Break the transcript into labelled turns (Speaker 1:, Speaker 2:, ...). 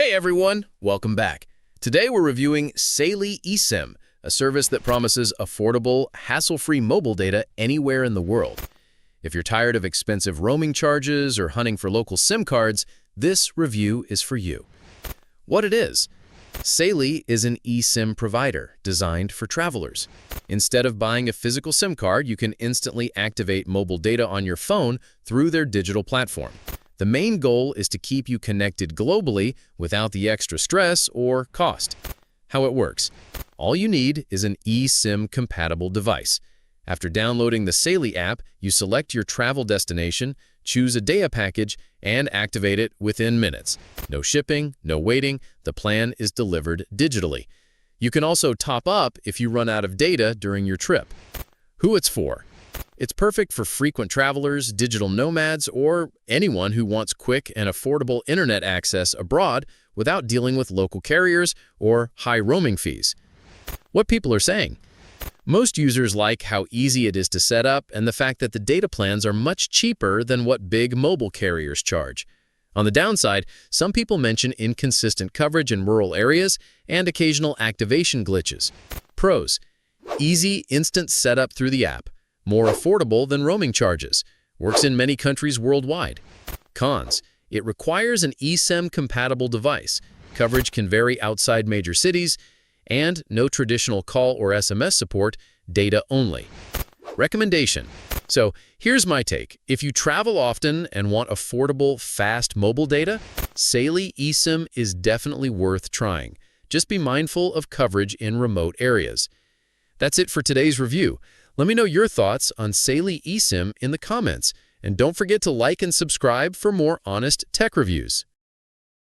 Speaker 1: Hey everyone, welcome back. Today we're reviewing Saily eSIM, a service that promises affordable, hassle-free mobile data anywhere in the world. If you're tired of expensive roaming charges or hunting for local SIM cards, this review is for you. What it is: Saily is an eSIM provider designed for travelers. Instead of buying a physical SIM card, you can instantly activate mobile data on your phone through their digital platform. The main goal is to keep you connected globally without the extra stress or cost. How it works: all you need is an eSIM-compatible device. After downloading the Saily app, you select your travel destination, choose a data package, and activate it within minutes. No shipping, no waiting, the plan is delivered digitally. You can also top up if you run out of data during your trip. Who it's for: it's perfect for frequent travelers, digital nomads, or anyone who wants quick and affordable internet access abroad without dealing with local carriers or high roaming fees. What people are saying: most users like how easy it is to set up and the fact that the data plans are much cheaper than what big mobile carriers charge. On the downside, some people mention inconsistent coverage in rural areas and occasional activation glitches. Pros: easy, instant setup through the app. More affordable than roaming charges. Works in many countries worldwide. Cons: it requires an eSIM-compatible device. Coverage can vary outside major cities. And no traditional call or SMS support, data only. Recommendation: so here's my take. If you travel often and want affordable, fast mobile data, Saily eSIM is definitely worth trying. Just be mindful of coverage in remote areas. That's it for today's review. Let me know your thoughts on Saily eSIM in the comments. And don't forget to like and subscribe for more honest tech reviews.